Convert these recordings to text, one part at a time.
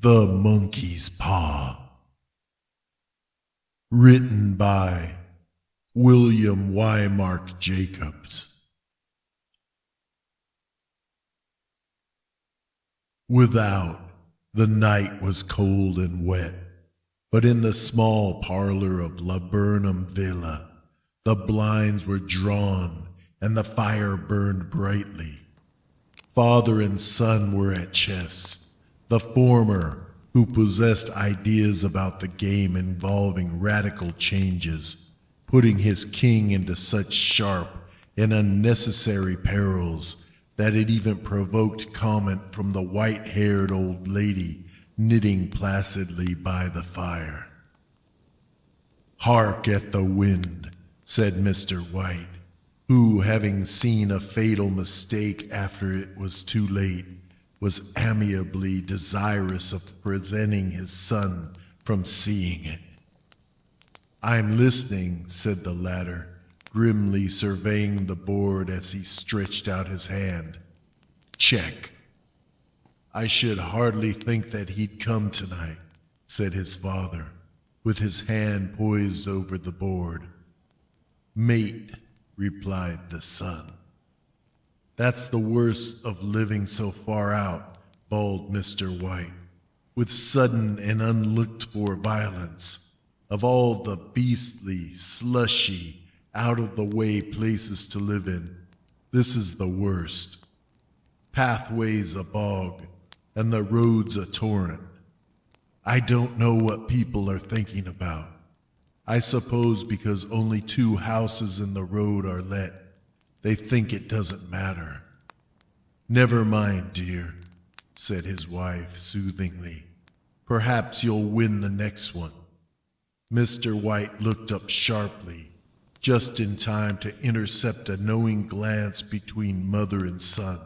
The Monkey's Paw. Written by William Y. Mark Jacobs. Without, the night was cold and wet, but in the small parlor of Laburnum Villa, the blinds were drawn and the fire burned brightly. Father and son were at chess. The former, who possessed ideas about the game involving radical changes, putting his king into such sharp and unnecessary perils that it even provoked comment from the white-haired old lady knitting placidly by the fire. "Hark at the wind," said Mr. White, who, having seen a fatal mistake after it was too late, was amiably desirous of preventing his son from seeing it. "I'm listening," said the latter, grimly surveying the board as he stretched out his hand. "Check." "I should hardly think that he'd come tonight," said his father, with his hand poised over the board. "Mate," replied the son. "That's the worst of living so far out," bawled Mr. White, "with sudden and unlooked-for violence. Of all the beastly, slushy, out-of-the-way places to live in, this is the worst. Pathways a bog, and the roads a torrent. I don't know what people are thinking about. I suppose because only 2 houses in the road are let, they think it doesn't matter." "Never mind, dear," said his wife soothingly. "Perhaps you'll win the next one." Mr. White looked up sharply, just in time to intercept a knowing glance between mother and son.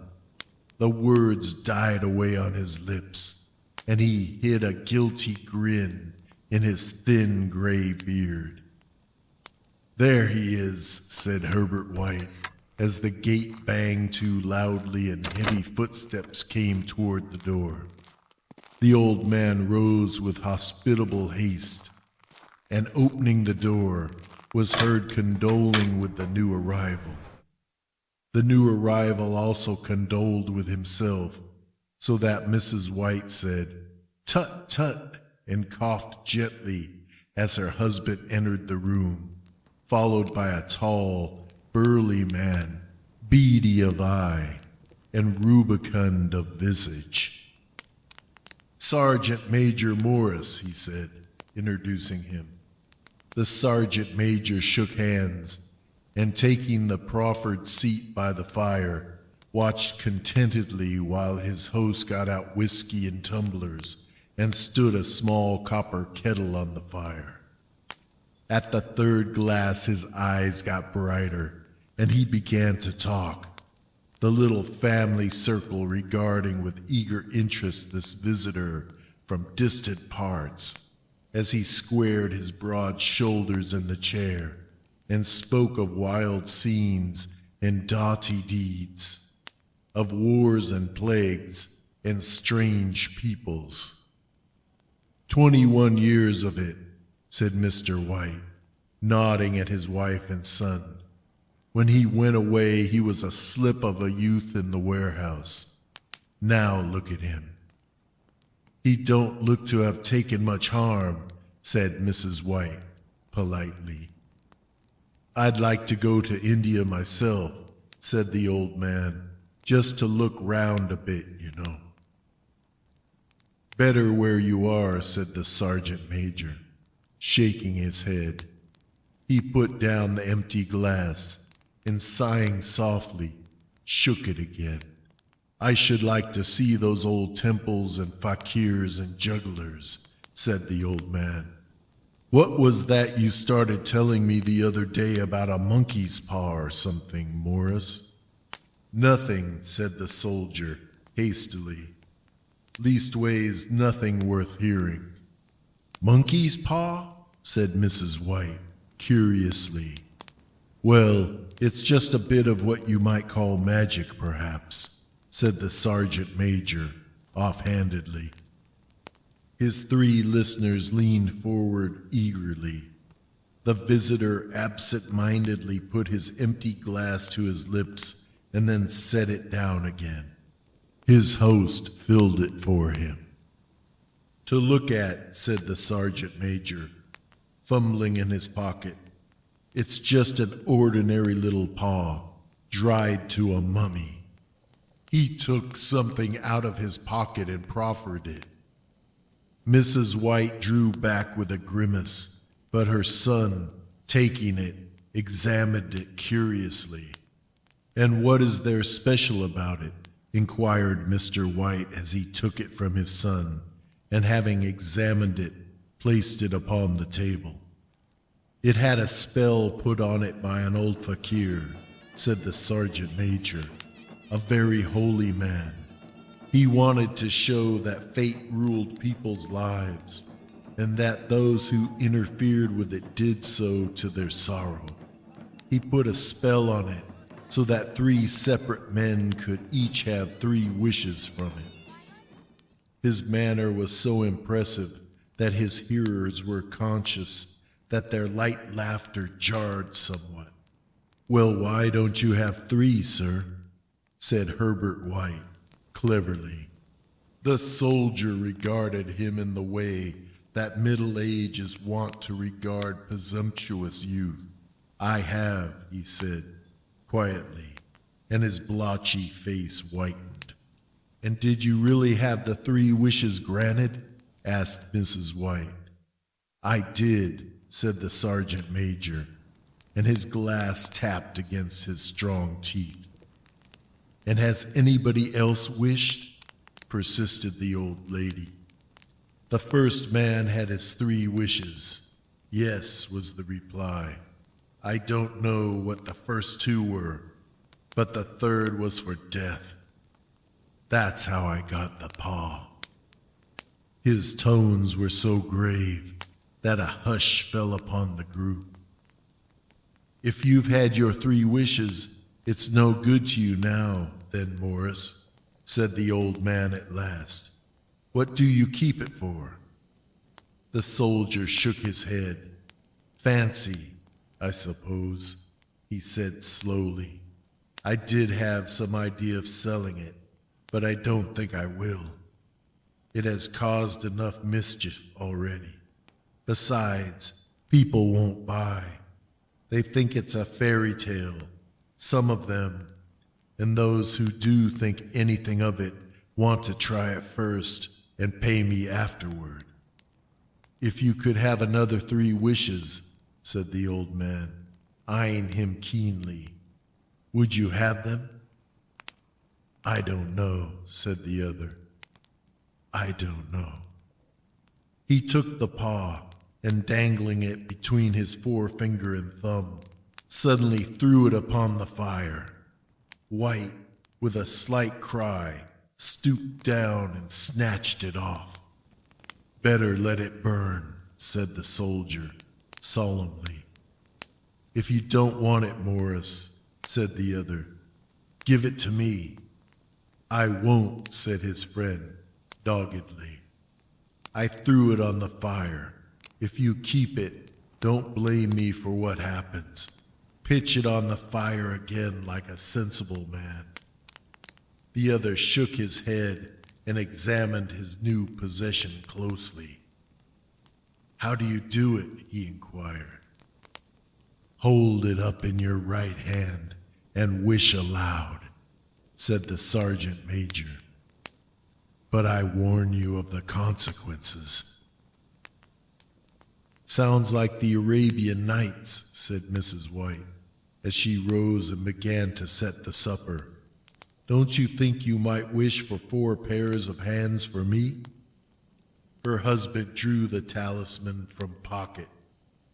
The words died away on his lips, and he hid a guilty grin in his thin gray beard. "There he is," said Herbert White, as the gate banged to loudly and heavy footsteps came toward the door. The old man rose with hospitable haste, and opening the door, was heard condoling with the new arrival. The new arrival also condoled with himself, so that Mrs. White said, "Tut, tut," and coughed gently as her husband entered the room, followed by a tall, burly man, beady of eye and rubicund of visage. "Sergeant Major Morris," he said, introducing him. The sergeant major shook hands, and taking the proffered seat by the fire, watched contentedly while his host got out whiskey in tumblers and stood a small copper kettle on the fire. At the 3rd glass his eyes got brighter, and he began to talk, the little family circle regarding with eager interest this visitor from distant parts, as he squared his broad shoulders in the chair and spoke of wild scenes and doughty deeds, of wars and plagues and strange peoples. 21 years of it," said Mr. White, nodding at his wife and son. "When he went away, he was a slip of a youth in the warehouse. Now look at him." "He don't look to have taken much harm," said Mrs. White, politely. "I'd like to go to India myself," said the old man, "just to look round a bit, you know." "Better where you are," said the sergeant major, shaking his head. He put down the empty glass and, sighing softly, shook it again. "I should like to see those old temples and fakirs and jugglers," said the old man. "What was that you started telling me the other day about a monkey's paw or something, Morris?" "Nothing," said the soldier hastily. "Leastways, nothing worth hearing." "Monkey's paw?" said Mrs. White, curiously. "Well, it's just a bit of what you might call magic, perhaps," said the sergeant major, offhandedly. His three listeners leaned forward eagerly. The visitor absent-mindedly put his empty glass to his lips and then set it down again. His host filled it for him. "To look at," said the sergeant major, fumbling in his pocket. "It's just an ordinary little paw, dried to a mummy." He took something out of his pocket and proffered it. Mrs. White drew back with a grimace, but her son, taking it, examined it curiously. "And what is there special about it?" inquired Mr. White as he took it from his son, and having examined it, placed it upon the table. "It had a spell put on it by an old fakir," said the sergeant major, "a very holy man. He wanted to show that fate ruled people's lives, and that those who interfered with it did so to their sorrow. He put a spell on it so that 3 separate men could each have 3 wishes from it." His manner was so impressive that his hearers were conscious that their light laughter jarred somewhat. "Well, why don't you have 3, sir?" said Herbert White, cleverly. The soldier regarded him in the way that middle age is wont to regard presumptuous youth. "I have," he said, quietly, and his blotchy face whitened. "And did you really have the 3 wishes granted?" asked Mrs. White. "I did," said the sergeant major, and his glass tapped against his strong teeth. "And has anybody else wished?" persisted the old lady. "The first man had his 3 wishes." "Yes," was the reply. "I don't know what the first 2 were, but the 3rd was for death. That's how I got the paw." His tones were so grave that a hush fell upon the group. "If you've had your 3 wishes, it's no good to you now, then, Morris," said the old man at last. "What do you keep it for?" The soldier shook his head. "Fancy, I suppose," he said slowly. "I did have some idea of selling it, but I don't think I will. It has caused enough mischief already. Besides, people won't buy. They think it's a fairy tale, some of them, and those who do think anything of it want to try it first and pay me afterward." "If you could have another 3 wishes," said the old man, eyeing him keenly, "would you have them?" "I don't know," said the other. "I don't know." He took the paw and, dangling it between his forefinger and thumb, suddenly threw it upon the fire. White, with a slight cry, stooped down and snatched it off. "Better let it burn," said the soldier, solemnly. "If you don't want it, Morris," said the other, "give it to me." "I won't," said his friend, doggedly. "I threw it on the fire. If you keep it, don't blame me for what happens. Pitch it on the fire again like a sensible man." The other shook his head and examined his new possession closely. "How do you do it?" he inquired. "Hold it up in your right hand and wish aloud," said the sergeant major. "But I warn you of the consequences." "Sounds like the Arabian Nights," said Mrs. White, as she rose and began to set the supper. "Don't you think you might wish for 4 pairs of hands for me?" Her husband drew the talisman from pocket,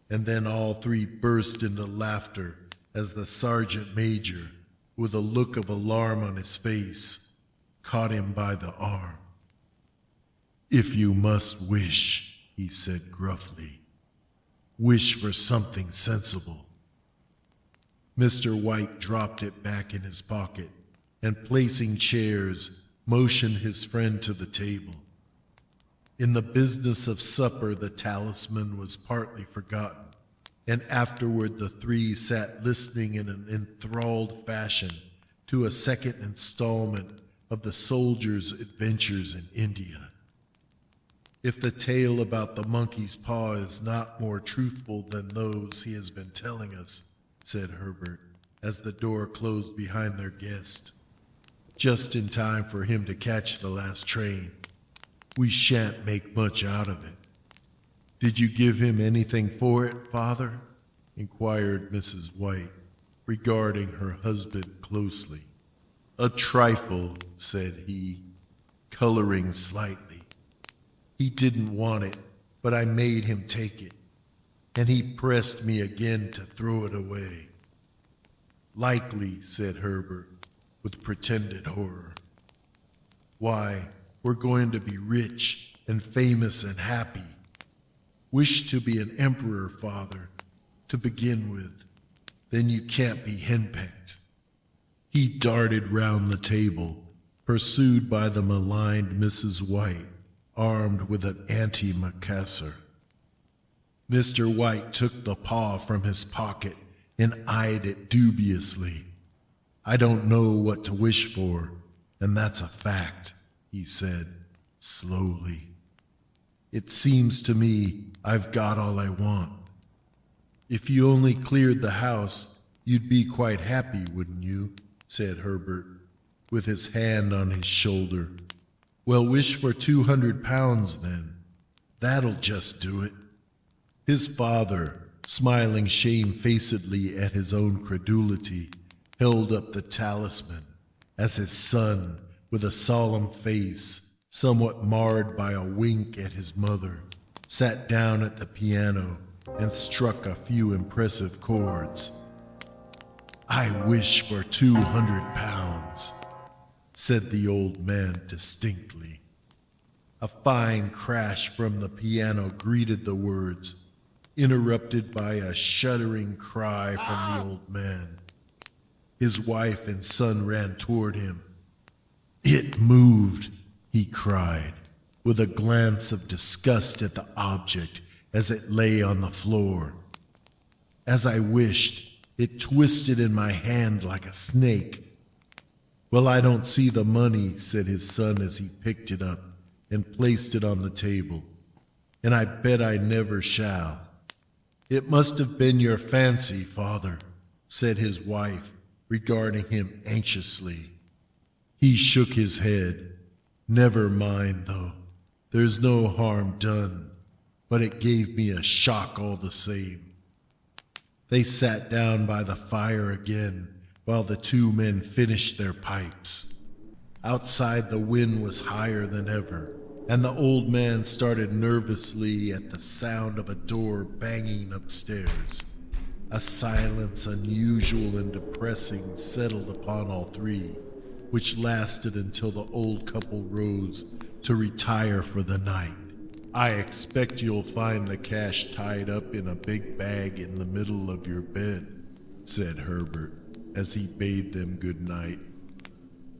and then all 3 burst into laughter as the sergeant major, with a look of alarm on his face, caught him by the arm. "If you must wish," he said gruffly, "wish for something sensible." Mr. White dropped it back in his pocket and, placing chairs, motioned his friend to the table. In the business of supper, the talisman was partly forgotten, and afterward the three sat listening in an enthralled fashion to a second installment of the soldier's adventures in India. If the tale about the monkey's paw is not more truthful than those he has been telling us, said Herbert, as the door closed behind their guest, just in time for him to catch the last train, we shan't make much out of it. Did you give him anything for it, Father? Inquired Mrs. White, regarding her husband closely. A trifle, said he, coloring slightly. He didn't want it, but I made him take it, and he pressed me again to throw it away. Likely, said Herbert, with pretended horror. Why, we're going to be rich and famous and happy. Wish to be an emperor, Father, to begin with. Then you can't be henpecked. He darted round the table, pursued by the maligned Mrs. White, armed with an antimacassar. Mr. White took the paw from his pocket and eyed it dubiously. I don't know what to wish for, and that's a fact, he said, slowly. It seems to me I've got all I want. If you only cleared the house, you'd be quite happy, wouldn't you? Said Herbert, with his hand on his shoulder. Well, wish for 200 pounds, then. That'll just do it. His father, smiling shamefacedly at his own credulity, held up the talisman as his son, with a solemn face, somewhat marred by a wink at his mother, sat down at the piano and struck a few impressive chords. I wish for 200 pounds, said the old man distinctly. A fine crash from the piano greeted the words, interrupted by a shuddering cry from the old man. His wife and son ran toward him. It moved, he cried, with a glance of disgust at the object as it lay on the floor. As I wished, it twisted in my hand like a snake. Well, I don't see the money, said his son as he picked it up and placed it on the table, and I bet I never shall. It must have been your fancy, Father, said his wife, regarding him anxiously. He shook his head. Never mind, though. There's no harm done, but it gave me a shock all the same. They sat down by the fire again while the two men finished their pipes. Outside, the wind was higher than ever, and the old man started nervously at the sound of a door banging upstairs. A silence unusual and depressing settled upon all three, which lasted until the old couple rose to retire for the night. I expect you'll find the cash tied up in a big bag in the middle of your bed, said Herbert, as he bade them good night,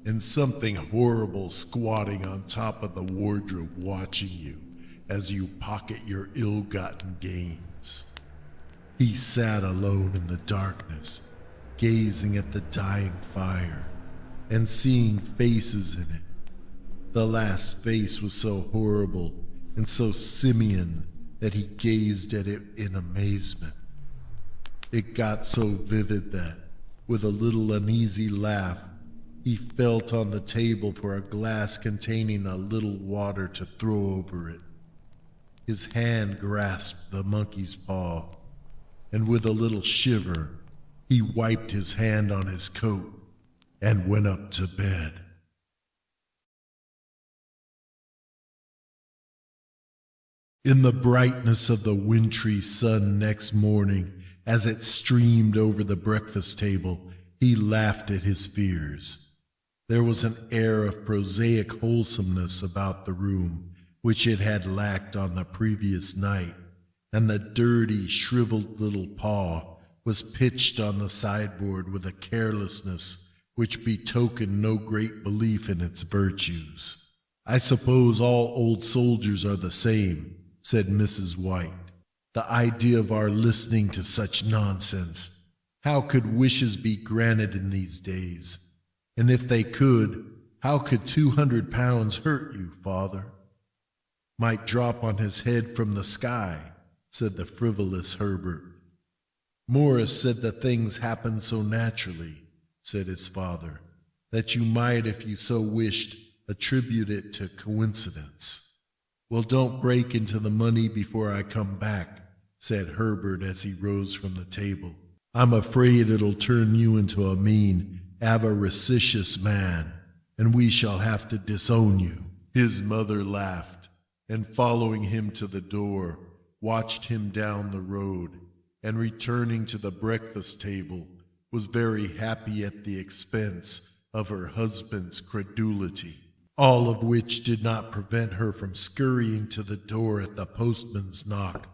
and something horrible squatting on top of the wardrobe watching you as you pocket your ill-gotten gains. He sat alone in the darkness, gazing at the dying fire and seeing faces in it. The last face was so horrible and so simian that he gazed at it in amazement. It got so vivid that, with a little uneasy laugh, he felt on the table for a glass containing a little water to throw over it. His hand grasped the monkey's paw, and with a little shiver, he wiped his hand on his coat and went up to bed. In the brightness of the wintry sun next morning, as it streamed over the breakfast table, he laughed at his fears. There was an air of prosaic wholesomeness about the room, which it had lacked on the previous night, and the dirty, shriveled little paw was pitched on the sideboard with a carelessness which betokened no great belief in its virtues. I suppose all old soldiers are the same, said Mrs. White. The idea of our listening to such nonsense. How could wishes be granted in these days? And if they could, how could 200 pounds hurt you, father? Might drop on his head from the sky, said the frivolous Herbert. Morris said the things happened so naturally, said his father, that you might, if you so wished, attribute it to coincidence. Well, don't break into the money before I come back, said Herbert as he rose from the table. I'm afraid it'll turn you into a mean, avaricious man, and we shall have to disown you. His mother laughed, and following him to the door, watched him down the road, and returning to the breakfast table, was very happy at the expense of her husband's credulity, all of which did not prevent her from scurrying to the door at the postman's knock,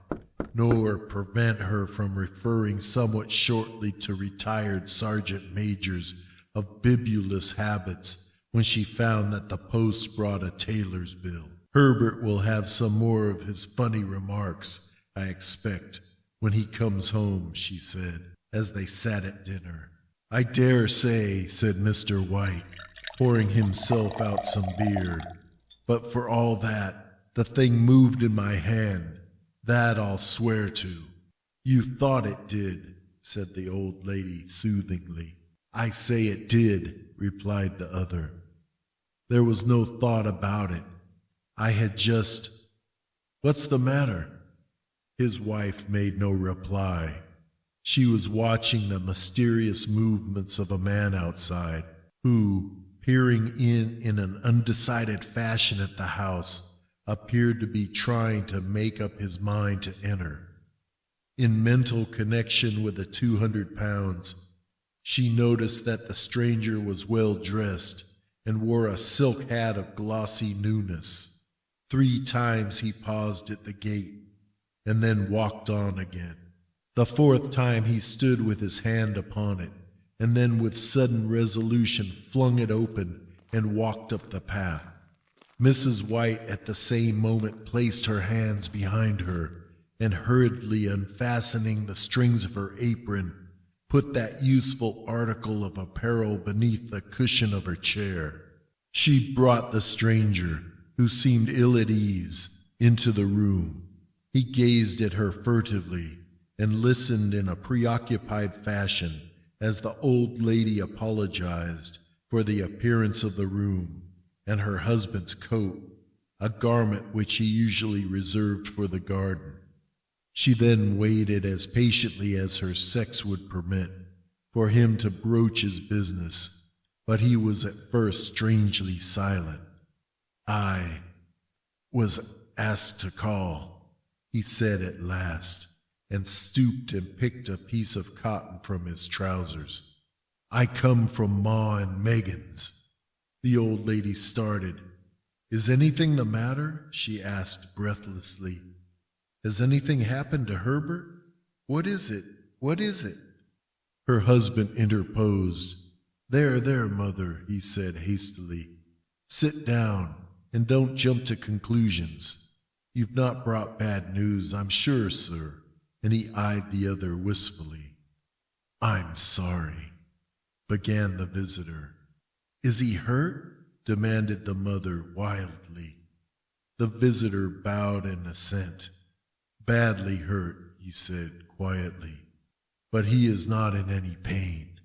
nor prevent her from referring somewhat shortly to retired sergeant majors of bibulous habits when she found that the post brought a tailor's bill. Herbert will have some more of his funny remarks, I expect, when he comes home, she said, as they sat at dinner. I dare say, said Mr. White, pouring himself out some beer, but for all that, the thing moved in my hand. That I'll swear to. You thought it did, said the old lady soothingly. I say it did, replied the other. There was no thought about it. I had just... What's the matter? His wife made no reply. She was watching the mysterious movements of a man outside, who, peering in an undecided fashion at the house, appeared to be trying to make up his mind to enter. In mental connection with the 200 pounds, she noticed that the stranger was well dressed and wore a silk hat of glossy newness. 3 times he paused at the gate and then walked on again. The 4th time he stood with his hand upon it, and then with sudden resolution flung it open and walked up the path. Mrs. White at the same moment placed her hands behind her and hurriedly unfastening the strings of her apron, put that useful article of apparel beneath the cushion of her chair. She brought the stranger, who seemed ill at ease, into the room. He gazed at her furtively and listened in a preoccupied fashion as the old lady apologized for the appearance of the room and her husband's coat, a garment which he usually reserved for the garden. She then waited as patiently as her sex would permit for him to broach his business, but he was at first strangely silent. I was asked to call, he said at last, and stooped and picked a piece of cotton from his trousers. I come from Ma and Megan's. The old lady started. Is anything the matter? She asked breathlessly. Has anything happened to Herbert? What is it? What is it? Her husband interposed. There, mother, he said hastily. Sit down and don't jump to conclusions. You've not brought bad news, I'm sure, sir. And he eyed the other wistfully. I'm sorry, began the visitor. Is he hurt? Demanded the mother wildly. The visitor bowed in assent. Badly hurt, he said quietly, but he is not in any pain.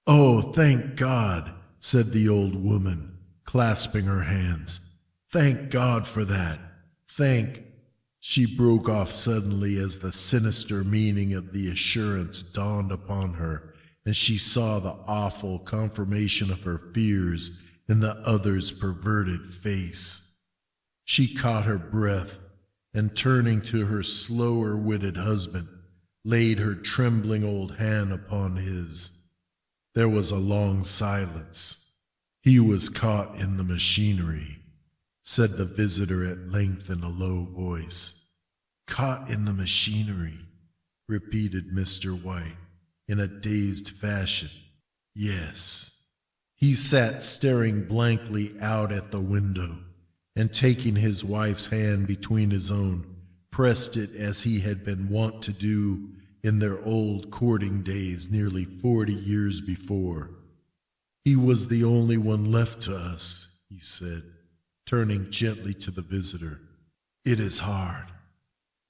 Oh, thank God, said the old woman, clasping her hands. Thank God for that. She broke off suddenly as the sinister meaning of the assurance dawned upon her, and she saw the awful confirmation of her fears in the other's perverted face. She caught her breath, and turning to her slower-witted husband, laid her trembling old hand upon his. There was a long silence. He was caught in the machinery, said the visitor at length in a low voice. Caught in the machinery, repeated Mr. White in a dazed fashion. Yes. He sat staring blankly out at the window, and taking his wife's hand between his own, pressed it as he had been wont to do in their old courting days nearly 40 years before. "He was the only one left to us," he said, turning gently to the visitor. "It is hard."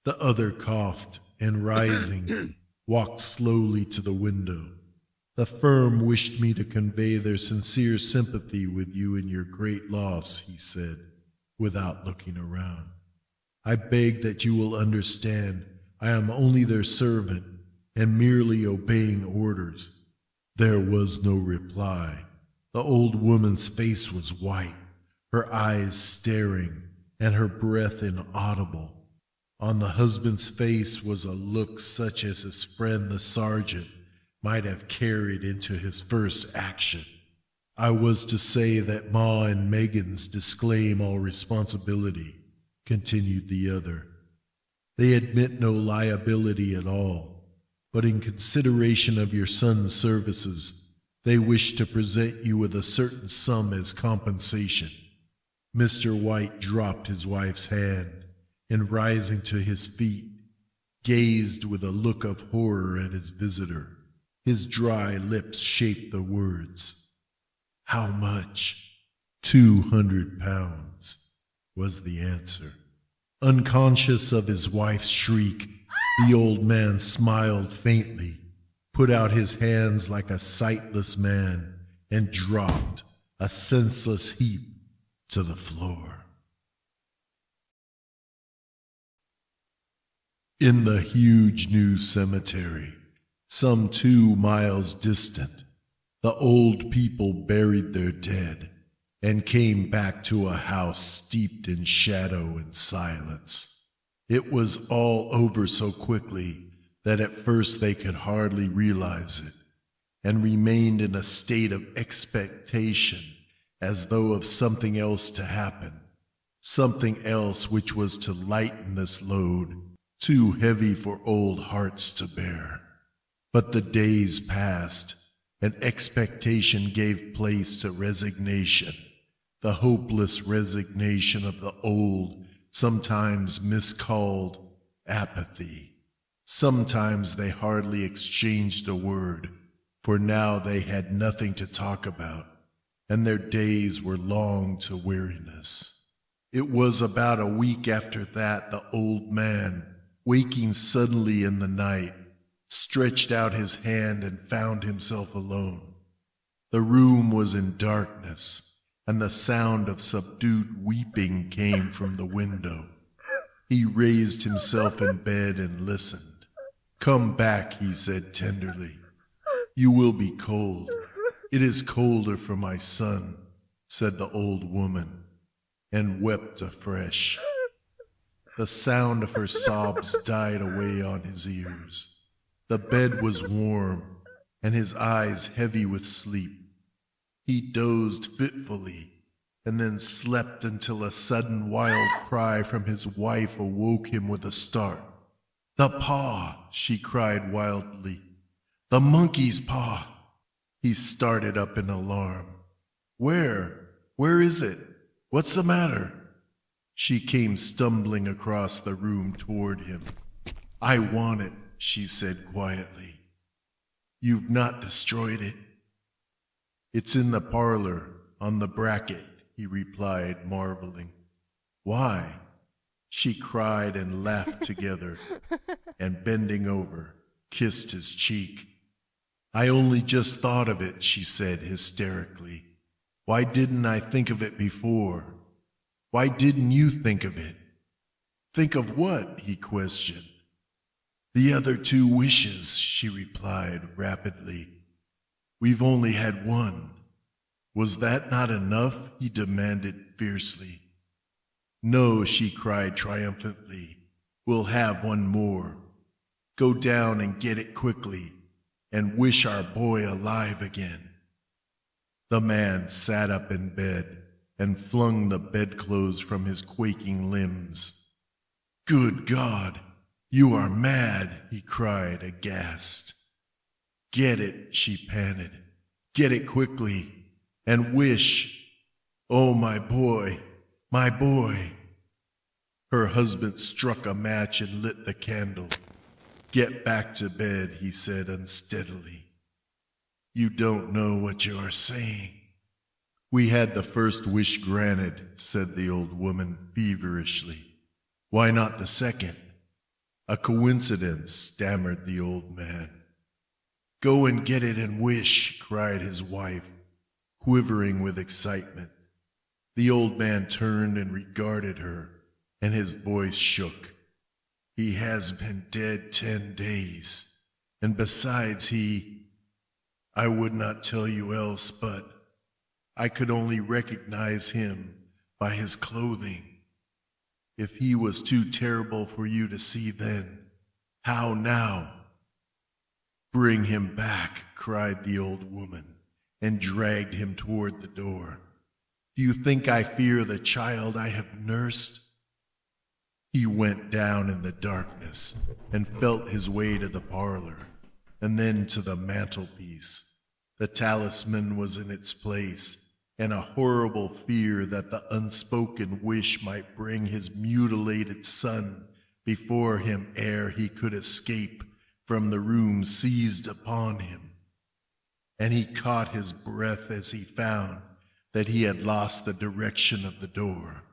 The other coughed and, rising, walked slowly to the window. "The firm wished me to convey their sincere sympathy with you in your great loss," he said, without looking around. "I beg that you will understand I am only their servant and merely obeying orders." There was no reply. The old woman's face was white, her eyes staring, and her breath inaudible. On the husband's face was a look such as his friend the sergeant might have carried into his first action. "I was to say that Ma and Megan's disclaim all responsibility," continued the other. "They admit no liability at all, but in consideration of your son's services, they wish to present you with a certain sum as compensation." Mr. White dropped his wife's hand and, rising to his feet, gazed with a look of horror at his visitor. His dry lips shaped the words. "How much?" £200, was the answer. Unconscious of his wife's shriek, the old man smiled faintly, put out his hands like a sightless man, and dropped, a senseless heap, to the floor. In the huge new cemetery, some 2 miles distant, the old people buried their dead and came back to a house steeped in shadow and silence. It was all over so quickly that at first they could hardly realize it, and remained in a state of expectation as though of something else to happen, something else which was to lighten this load, too heavy for old hearts to bear. But the days passed, and expectation gave place to resignation, the hopeless resignation of the old, sometimes miscalled apathy. Sometimes they hardly exchanged a word, for now they had nothing to talk about, and their days were long to weariness. It was about a week after that the old man, waking suddenly in the night, stretched out his hand and found himself alone. The room was in darkness, and the sound of subdued weeping came from the window. He raised himself in bed and listened. "Come back," he said tenderly. "You will be cold. It is colder for my son," said the old woman, and wept afresh. The sound of her sobs died away on his ears. The bed was warm, and his eyes heavy with sleep. He dozed fitfully, and then slept until a sudden wild cry from his wife awoke him with a start. "The paw!" she cried wildly. "The monkey's paw!" He started up in alarm. Where is it? What's the matter?" She came stumbling across the room toward him. "I want it," she said quietly. "You've not destroyed it?" "It's in the parlor, on the bracket," he replied, marveling. "Why?" She cried and laughed together, and bending over, kissed his cheek. "I only just thought of it," she said hysterically. "Why didn't I think of it before? Why didn't you think of it?" "Think of what?" he questioned. "The other 2 wishes," she replied rapidly. "We've only had one." "Was that not enough?" he demanded fiercely. "No," she cried triumphantly. "We'll have one more. Go down and get it quickly, and wish our boy alive again." The man sat up in bed and flung the bedclothes from his quaking limbs. "Good God, you are mad," he cried, aghast. "Get it," she panted. "Get it quickly, and wish. Oh, my boy, My boy. Her husband struck a match and lit the candle. Get back to bed, he said unsteadily. You don't know what you are saying. We had the first wish granted, said the old woman feverishly. Why not the second? A coincidence, stammered the old man. Go and get it and wish, cried his wife, quivering with excitement. The old man turned and regarded her, and his voice shook. He has been dead 10 days, and besides I would not tell you else, but I could only recognize him by his clothing. If he was too terrible for you to see then, how now? Bring him back, cried the old woman, and dragged him toward the door. Do you think I fear the child I have nursed? He went down in the darkness and felt his way to the parlor, and then to the mantelpiece. The talisman was in its place, and a horrible fear that the unspoken wish might bring his mutilated son before him ere he could escape from the room seized upon him. And he caught his breath as he found that he had lost the direction of the door.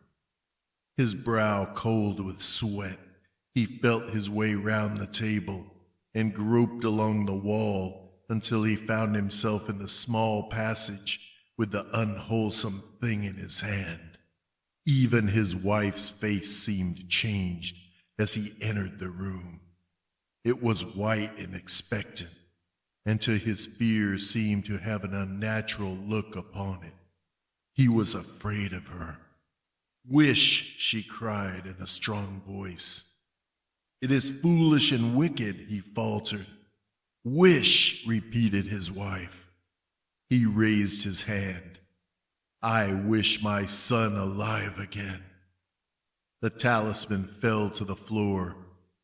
His brow cold with sweat, he felt his way round the table and groped along the wall until he found himself in the small passage with the unwholesome thing in his hand. Even his wife's face seemed changed as he entered the room. It was white and expectant, and to his fear seemed to have an unnatural look upon it. He was afraid of her. Wish, she cried in a strong voice. It is foolish and wicked, he faltered. Wish, repeated his wife. He raised his hand. I wish my son alive again. The talisman fell to the floor,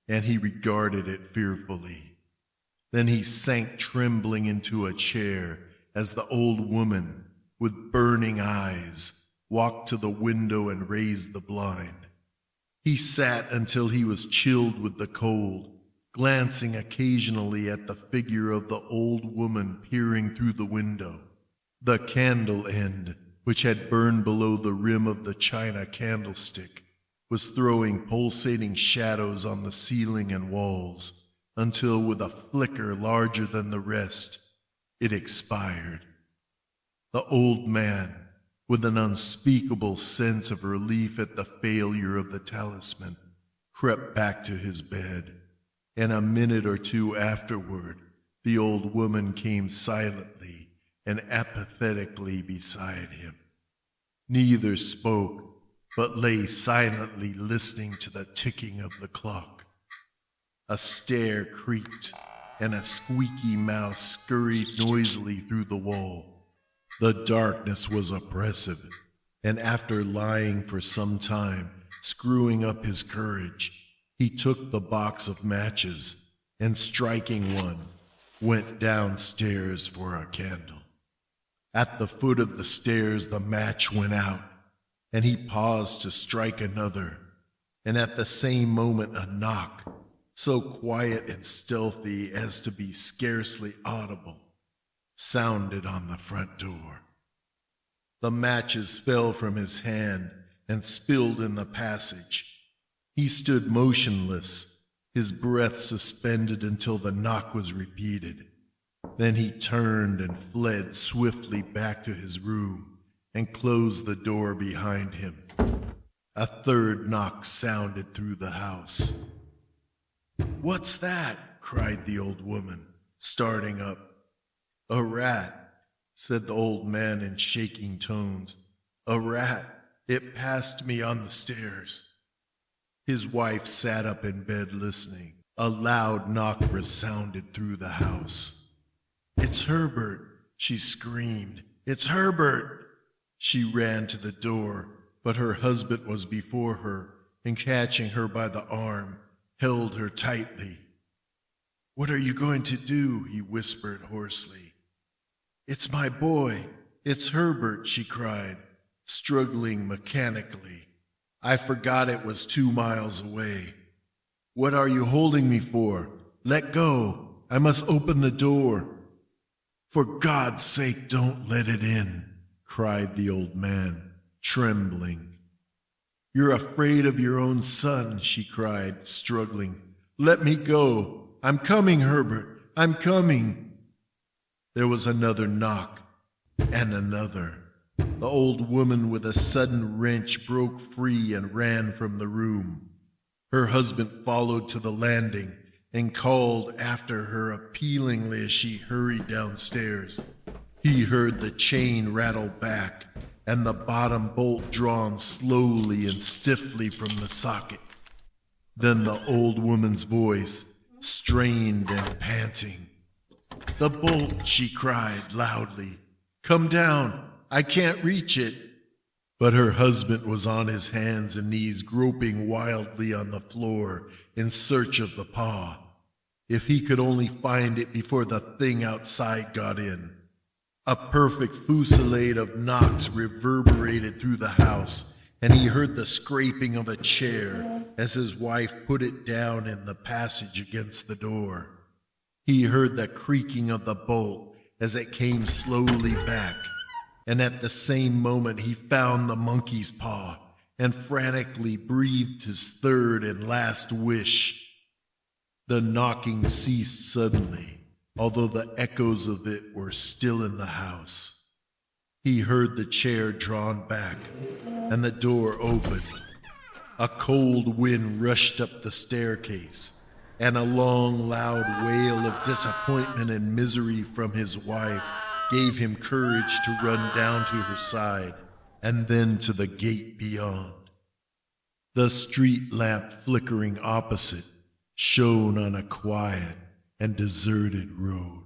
and he regarded it fearfully. Then he sank trembling into a chair as the old woman, with burning eyes, walked to the window and raised the blind. He sat until he was chilled with the cold, glancing occasionally at the figure of the old woman peering through the window. The candle end, which had burned below the rim of the china candlestick, was throwing pulsating shadows on the ceiling and walls, until with a flicker larger than the rest, it expired. The old man, with an unspeakable sense of relief at the failure of the talisman, crept back to his bed, and a minute or two afterward, the old woman came silently and apathetically beside him. Neither spoke, but lay silently listening to the ticking of the clock. A stair creaked, and a squeaky mouse scurried noisily through the wall. The darkness was oppressive, and after lying for some time, screwing up his courage, he took the box of matches and, striking one, went downstairs for a candle. At the foot of the stairs, the match went out, and he paused to strike another, and at the same moment a knock, so quiet and stealthy as to be scarcely audible, sounded on the front door. The matches fell from his hand and spilled in the passage. He stood motionless, his breath suspended until the knock was repeated. Then he turned and fled swiftly back to his room and closed the door behind him. A third knock sounded through the house. "What's that?" cried the old woman, starting up. "A rat," said the old man in shaking tones. "A rat. It passed me on the stairs." His wife sat up in bed listening. A loud knock resounded through the house. "It's Herbert," she screamed. "It's Herbert!" She ran to the door, but her husband was before her, and catching her by the arm, held her tightly. "What are you going to do?" he whispered hoarsely. "It's my boy. It's Herbert," she cried, struggling mechanically. I forgot it was 2 miles away. What are you holding me for? Let go. I must open the door. For God's sake, don't let it in, cried the old man, trembling. You're afraid of your own son, she cried, struggling. Let me go. I'm coming, Herbert. I'm coming. There was another knock, and another. The old woman with a sudden wrench broke free and ran from the room. Her husband followed to the landing and called after her appealingly as she hurried downstairs. He heard the chain rattle back and the bottom bolt drawn slowly and stiffly from the socket. Then the old woman's voice, strained and panting. The bolt, she cried loudly. Come down. I can't reach it. But her husband was on his hands and knees, groping wildly on the floor in search of the paw. If he could only find it before the thing outside got in. A perfect fusillade of knocks reverberated through the house, and he heard the scraping of a chair as his wife put it down in the passage against the door. He heard the creaking of the bolt as it came slowly back. And at the same moment he found the monkey's paw and frantically breathed his third and last wish. The knocking ceased suddenly, although the echoes of it were still in the house. He heard the chair drawn back and the door opened. A cold wind rushed up the staircase, and a long, loud wail of disappointment and misery from his wife gave him courage to run down to her side and then to the gate beyond. The street lamp flickering opposite shone on a quiet and deserted road.